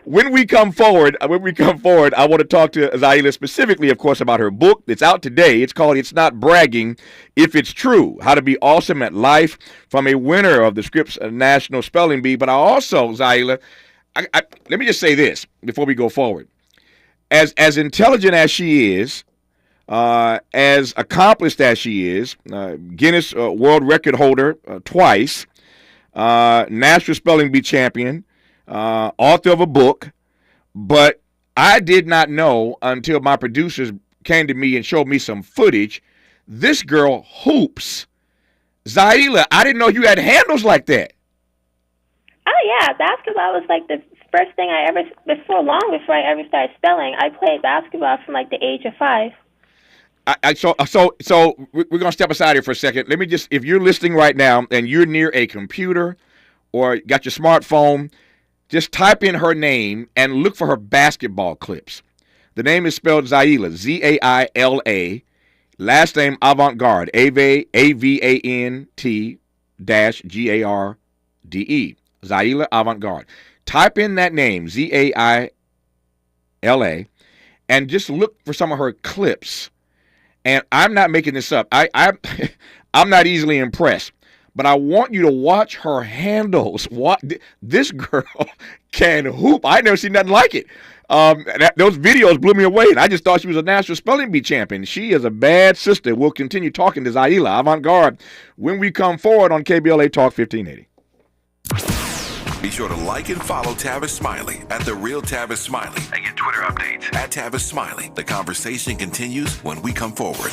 When we come forward, I want to talk to Zaila specifically, of course, about her book that's out today. It's called "It's Not Bragging If It's True: How to Be Awesome at Life," from a winner of the Scripps National Spelling Bee. But I also, Zaila, let me just say this before we go forward. as intelligent as she is, as accomplished as she is, Guinness World Record holder twice, National Spelling Bee champion, author of a book, but I did not know until my producers came to me and showed me some footage. This girl hoops. Zaila, I didn't know you had handles like that. Oh yeah, basketball was like the first thing I ever, before I ever started spelling. I played basketball from like the age of 5. So we're gonna step aside here for a second. Let me just, if you're listening right now and you're near a computer or got your smartphone, just type in her name and look for her basketball clips. The name is spelled Zaila, Zaila. Last name Avant-Garde, AVANT-GARDE. Zaila Avant-Garde. Type in that name, Zaila, and just look for some of her clips. And I'm not making this up. I'm not easily impressed. But I want you to watch her handles. This girl can hoop. I never seen nothing like it. Those videos blew me away, and I just thought she was a National Spelling Bee champion. She is a bad sister. We'll continue talking to Zaila Avant-Garde when we come forward on KBLA Talk 1580. Be sure to like and follow Tavis Smiley at The Real Tavis Smiley and get Twitter updates at Tavis Smiley. The conversation continues when we come forward.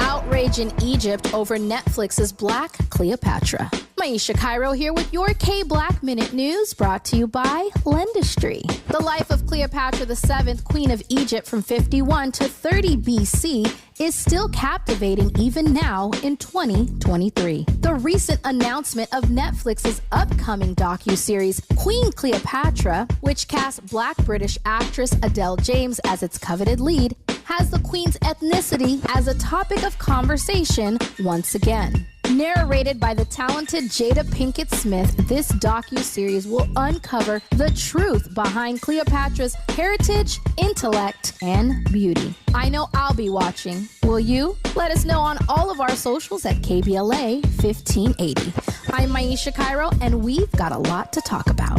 Outrage in Egypt over Netflix's Black Cleopatra. Maisha Cairo here with your K-Black Minute News, brought to you by Lendistry. The life of Cleopatra VII, Queen of Egypt from 51 to 30 BC, is still captivating even now in 2023. The recent announcement of Netflix's upcoming docuseries, Queen Cleopatra, which casts Black British actress Adele James as its coveted lead, has the Queen's ethnicity as a topic of conversation once again. Narrated by the talented Jada Pinkett Smith, this docuseries will uncover the truth behind Cleopatra's heritage, intellect, and beauty. I know I'll be watching. Will you? Let us know on all of our socials at KBLA 1580. I'm Maisha Cairo, and we've got a lot to talk about.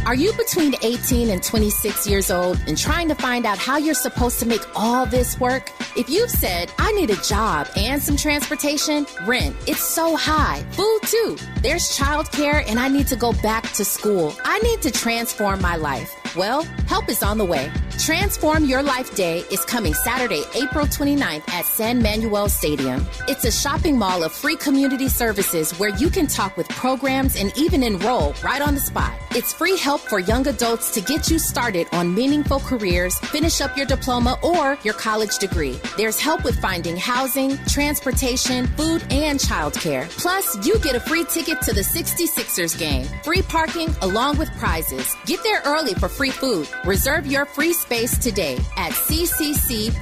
Are you between 18 and 26 years old and trying to find out how you're supposed to make all this work? If you've said, I need a job and some transportation, rent, it's so high. Food too. There's childcare and I need to go back to school. I need to transform my life. Well, help is on the way. Transform Your Life Day is coming Saturday, April 29th at San Manuel Stadium. It's a shopping mall of free community services where you can talk with programs and even enroll right on the spot. It's free help for young adults to get you started on meaningful careers, finish up your diploma or your college degree. There's help with finding housing, transportation, food, and childcare. Plus, you get a free ticket to the 66ers game, free parking along with prizes. Get there early for free food. Reserve your free space today at ccc.ca.gov.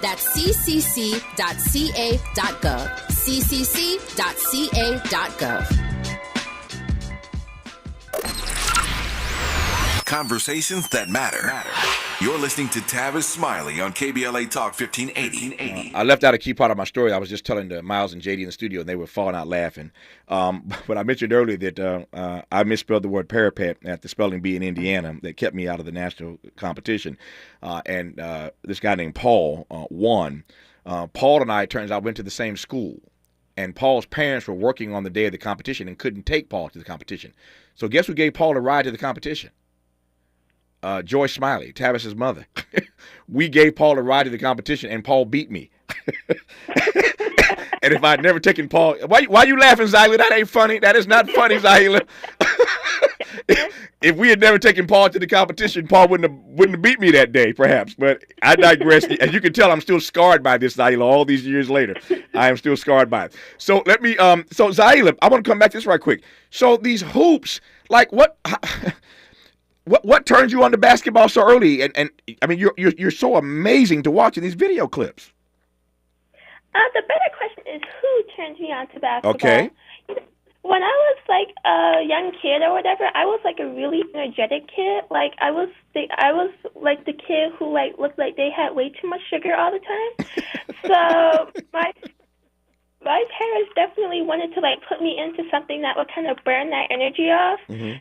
That's ccc.ca.gov. ccc.ca.gov. Conversations that matter. You're listening to Tavis Smiley on KBLA Talk 1580. I left out a key part of my story. I was just telling to Miles and JD in the studio, and they were falling out laughing. But I mentioned earlier that I misspelled the word parapet at the spelling bee in Indiana that kept me out of the national competition. And this guy named Paul won. Paul and I, it turns out, went to the same school. And Paul's parents were working on the day of the competition and couldn't take Paul to the competition. So guess who gave Paul a ride to the competition? Joy Smiley, Tavis's mother. We gave Paul a ride to the competition, and Paul beat me. And if I'd never taken Paul, why you laughing, Zyla? That ain't funny. That is not funny, Zyla. If we had never taken Paul to the competition, Paul wouldn't have beat me that day, perhaps. But I digress. As you can tell, I'm still scarred by this, Zyla. All these years later, I am still scarred by it. So let me. So Zyla, I want to come back to this right quick. So these hoops, like what? What turns you on to basketball so early? And I mean, you're so amazing to watch in these video clips. The better question is, who turns me on to basketball? Okay. When I was like a young kid or whatever, I was like a really energetic kid. Like I was like the kid who like looked like they had way too much sugar all the time. So my parents definitely wanted to like put me into something that would kind of burn that energy off,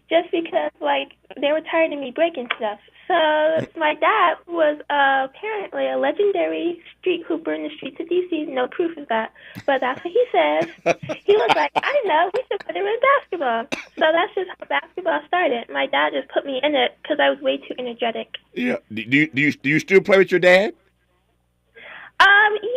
just because like they were tired of me breaking stuff. So my dad was apparently a legendary street hooper in the streets of D.C. No proof of that, but that's what he says. He was like, I know, we should put him in basketball. So that's just how basketball started. My dad just put me in it because I was way too energetic. Yeah. Do you still play with your dad?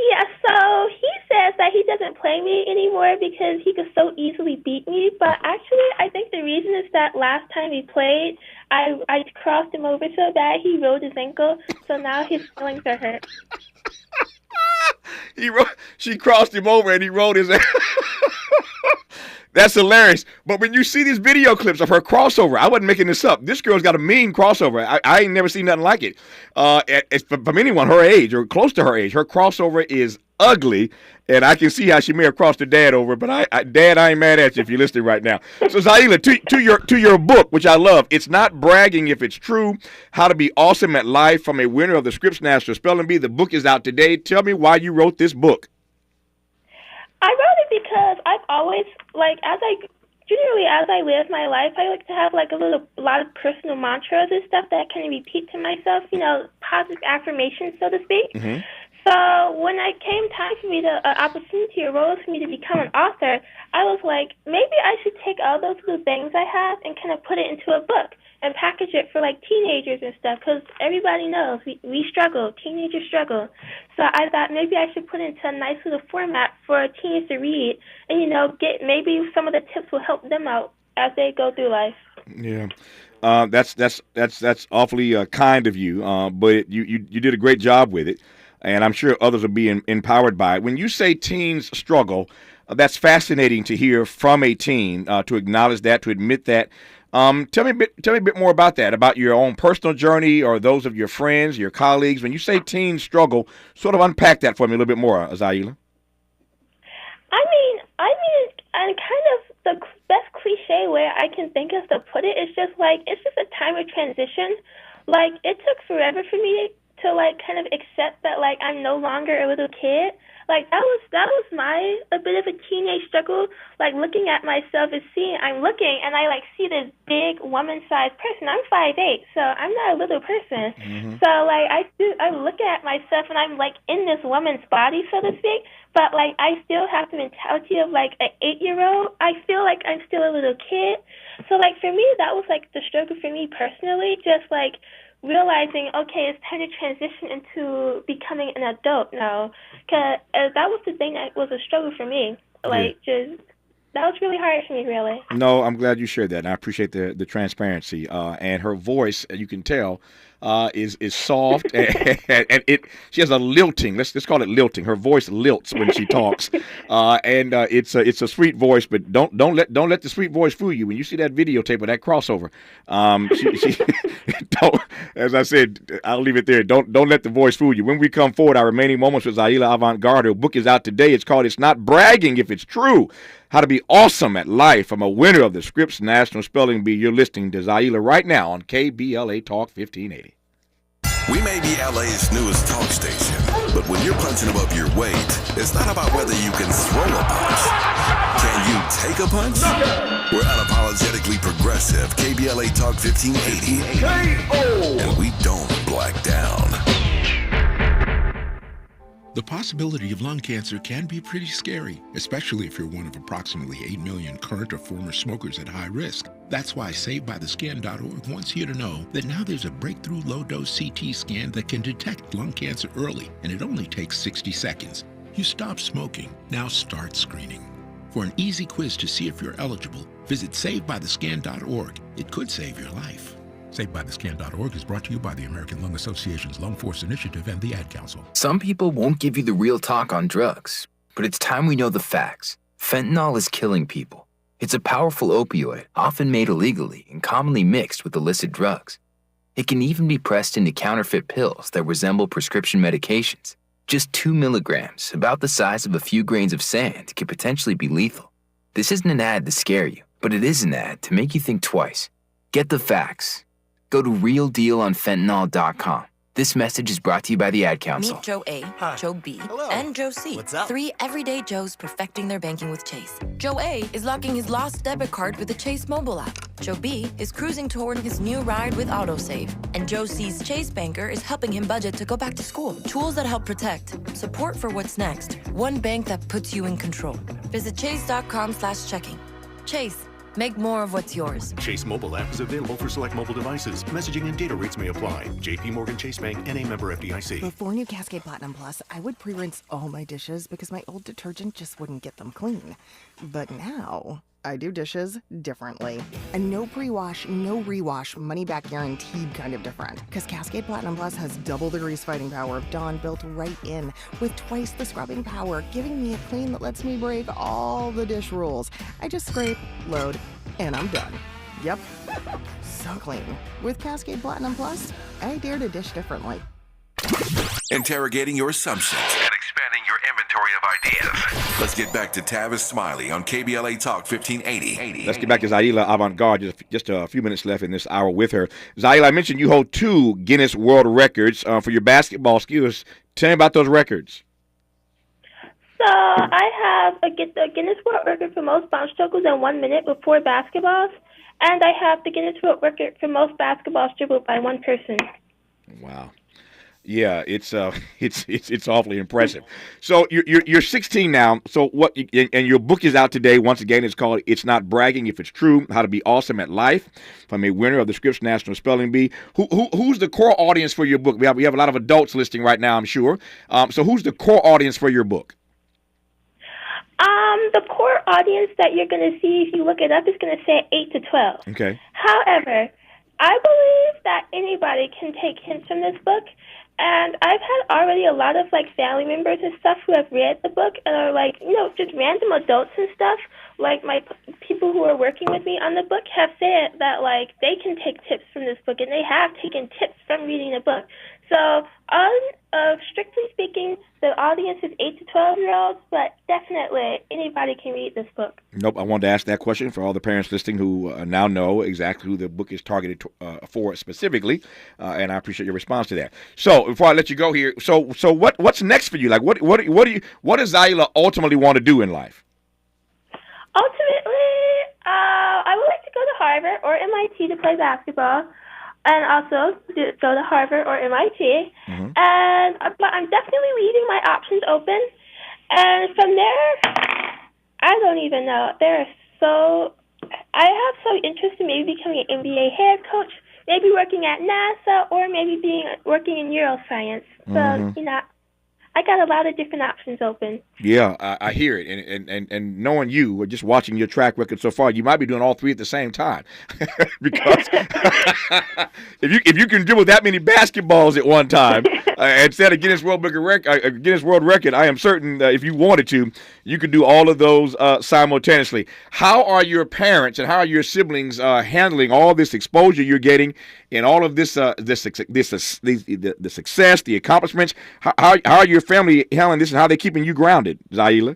Yeah, so he says that he doesn't play me anymore because he could so easily beat me. But actually, I think the reason is that last time he played, I crossed him over so bad he rolled his ankle. So now his feelings are hurt. She crossed him over and he rolled his ankle. That's hilarious. But when you see these video clips of her crossover, I wasn't making this up. This girl's got a mean crossover. I ain't never seen nothing like it. From anyone her age or close to her age, her crossover is ugly, and I can see how she may have crossed her dad over. But Dad, I ain't mad at you if you're listening right now. So Zaila, to your book, which I love, it's not bragging if it's true. How to Be Awesome at Life from a winner of the Scripps National Spelling Bee. The book is out today. Tell me why you wrote this book. I wrote it because I've always, like, as I live my life, I like to have, like, a lot of personal mantras and stuff that I kind of repeat to myself, you know, positive affirmations, so to speak. Mm-hmm. So when it came time for me to, opportunity arose for me to become an author, I was like, maybe I should take all those little things I have and kind of put it into a book and package it for, like, teenagers and stuff, because everybody knows we struggle. Teenagers struggle. So I thought maybe I should put it into a nice little format for teens to read and, you know, get maybe some of the tips will help them out as they go through life. Yeah. That's awfully kind of you, but you did a great job with it, and I'm sure others will be empowered by it. When you say teens struggle, that's fascinating to hear from a teen, to acknowledge that, to admit that. Tell me a bit more about that, about your own personal journey or those of your friends, your colleagues. When you say teens struggle, sort of unpack that for me a little bit more, Zaila. I mean, and kind of the best cliche way I can think of to put it is just like, it's just a time of transition. Like, it took forever for me to, like, kind of accept that, like, I'm no longer a little kid. Like, that was a bit of a teenage struggle, like, looking at myself and I'm looking and I, like, see this big woman-sized person. I'm 5'8", so I'm not a little person. Mm-hmm. So, like, I look at myself and I'm, like, in this woman's body, so to speak, but, like, I still have the mentality of, like, an 8-year-old. I feel like I'm still a little kid. So, like, for me, that was, like, the struggle for me personally, just, like, realizing, okay, it's time to transition into becoming an adult now. Because that was the thing that was a struggle for me. Like, that was really hard for me, really. No, I'm glad you shared that, and I appreciate the transparency. And her voice, you can tell, is soft, and she has a lilting. Let's call it lilting. Her voice lilts when she talks, and it's a sweet voice. But don't let the sweet voice fool you. When you see that videotape of that crossover, she don't. As I said, I'll leave it there. Don't let the voice fool you. When we come forward, our remaining moments with Zaila Avant-Garde. Her book is out today. It's called "It's Not Bragging If It's True: How to Be Awesome at Life" from a winner of the Scripps National Spelling Bee. You're listening to Zaila right now on KBLA Talk 1580. We may be LA's newest talk station, but when you're punching above your weight, it's not about whether you can throw a punch. Can you take a punch? We're unapologetically progressive. KBLA Talk 1580. K.O. And we don't black down. The possibility of lung cancer can be pretty scary, especially if you're one of approximately 8 million current or former smokers at high risk. That's why SaveByTheScan.org wants you to know that now there's a breakthrough low-dose CT scan that can detect lung cancer early, and it only takes 60 seconds. You stop smoking, now start screening. For an easy quiz to see if you're eligible, visit SaveByTheScan.org. It could save your life. SaveByTheScan.org is brought to you by the American Lung Association's Lung Force Initiative and the Ad Council. Some people won't give you the real talk on drugs, but it's time we know the facts. Fentanyl is killing people. It's a powerful opioid, often made illegally and commonly mixed with illicit drugs. It can even be pressed into counterfeit pills that resemble prescription medications. Just 2 milligrams, about the size of a few grains of sand, can potentially be lethal. This isn't an ad to scare you, but it is an ad to make you think twice. Get the facts. Go to realdealonfentanyl.com. This message is brought to you by the Ad Council. Meet Joe A, Joe B, and Joe C. What's up? 3 everyday Joes perfecting their banking with Chase. Joe A is locking his lost debit card with the Chase mobile app. Joe B is cruising toward his new ride with AutoSave. And Joe C's Chase banker is helping him budget to go back to school. Tools that help protect. Support for what's next. One bank that puts you in control. Visit chase.com/checking. Chase. Make more of what's yours. Chase mobile app is available for select mobile devices. Messaging and data rates may apply. JP Morgan Chase Bank, N.A. member FDIC. Before new Cascade Platinum Plus, I would pre-rinse all my dishes because my old detergent just wouldn't get them clean. But now, I do dishes differently. And no pre-wash, no rewash, money-back guaranteed kind of different. Because Cascade Platinum Plus has double the grease fighting power of Dawn built right in, with twice the scrubbing power, giving me a clean that lets me break all the dish rules. I just scrape, load, and I'm done. Yep. So clean. With Cascade Platinum Plus, I dare to dish differently. Interrogating your assumptions and expanding your inventory of ideas. Let's get back to Tavis Smiley on KBLA Talk 1580. Let's get back to Zaila Avant-Garde. Just a few minutes left in this hour with her. Zaila, I mentioned you hold 2 Guinness World Records for your basketball skills. Tell me about those records. So I have a Guinness World Record for most bounce juggles in 1 minute with 4 basketballs, and I have the Guinness World Record for most basketballs dribbled by one person. Wow. Yeah, it's awfully impressive. So you're 16 now. So what? And your book is out today. Once again, it's called "It's Not Bragging If It's True: How to Be Awesome at Life," from a winner of the Scripps National Spelling Bee. Who's the core audience for your book? We have a lot of adults listening right now, I'm sure. So who's the core audience for your book? The core audience that you're going to see if you look it up is going to say 8 to 12. Okay. However, I believe that anybody can take hints from this book, and I've had already a lot of family members and stuff who have read the book and are just random adults and stuff. Like my people who are working with me on the book have said that they can take tips from this book, and they have taken tips from reading the book. So, strictly speaking, the audience is 8 to 12-year-olds, but definitely anybody can read this book. Nope, I wanted to ask that question for all the parents listening who now know exactly who the book is targeted for specifically, and I appreciate your response to that. So, before I let you go here, so what's next for you? What does Zaila ultimately want to do in life? Ultimately, I would like to go to Harvard or MIT to play basketball, and also go to Harvard or MIT. But I'm definitely leaving my options open. And from there, I don't even know. I have some interest in maybe becoming an NBA head coach, maybe working at NASA, or maybe working in neuroscience. So, I got a lot of different options open. Yeah, I hear it, and knowing you, or just watching your track record so far, you might be doing all 3 at the same time. Because if you can dribble that many basketballs at one time, instead of Guinness World Record, I am certain if you wanted to, you could do all of those simultaneously. How are your parents and how are your siblings handling all this exposure you're getting and all of this the success, the accomplishments? How are your family handling this, and how are they keeping you grounded, Zaila?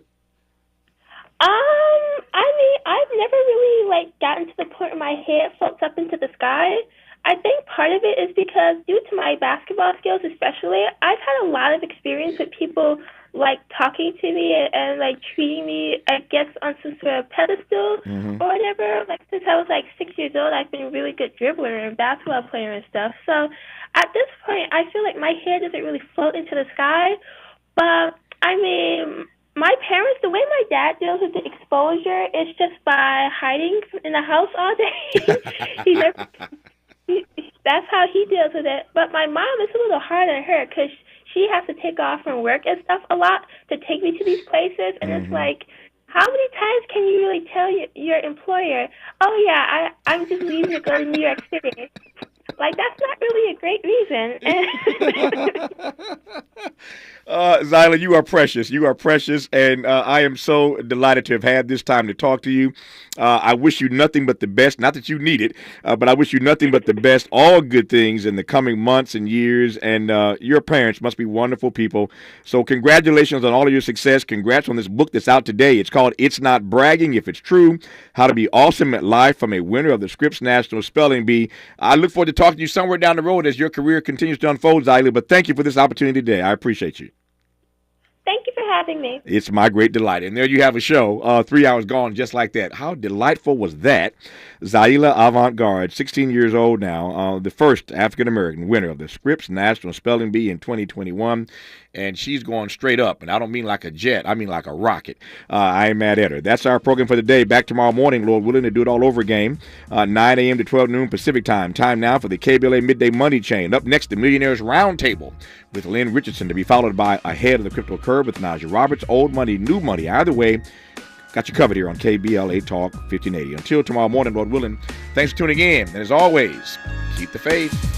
I've never really gotten to the point where my head floats up into the sky. I think part of it is because due to my basketball skills especially, I've had a lot of experience with people talking to me and treating me, I guess, on some sort of pedestal or whatever. Since I was 6 years old, I've been a really good dribbler and basketball player and stuff. So at this point, I feel like my head doesn't really float into the sky. But my parents, the way my dad deals with the exposure is just by hiding in the house all day. That's how he deals with it. But my mom is a little harder on her because she has to take off from work and stuff a lot to take me to these places. And it's how many times can you really tell your employer, oh, yeah, I'm just leaving to go to New York City? That's not really a great reason. Zaila, you are precious. You are precious, and I am so delighted to have had this time to talk to you. I wish you nothing but the best. Not that you need it, but I wish you nothing but the best. All good things in the coming months and years, and your parents must be wonderful people. So congratulations on all of your success. Congrats on this book that's out today. It's called It's Not Bragging If It's True: How to Be Awesome at Life, from a winner of the Scripps National Spelling Bee. I look forward to talk to you somewhere down the road as your career continues to unfold, Zaila. But thank you for this opportunity today. I appreciate you. Thank you for having me. It's my great delight. And there you have a show, 3 hours gone just like that. How delightful was that? Zaila Avant-Garde, 16 years old now, the first African-American winner of the Scripps National Spelling Bee in 2021. And she's going straight up. And I don't mean like a jet. I mean like a rocket. I ain't mad at her. That's our program for the day. Back tomorrow morning, Lord willing, to do it all over again. 9 a.m. to 12 noon Pacific time. Time now for the KBLA Midday Money Chain. Up next, the Millionaires Roundtable with Lynn Richardson, to be followed by Ahead of the Crypto Curve with Najee Roberts. Old money, new money. Either way, got you covered here on KBLA Talk 1580. Until tomorrow morning, Lord willing, thanks for tuning in. And as always, keep the faith.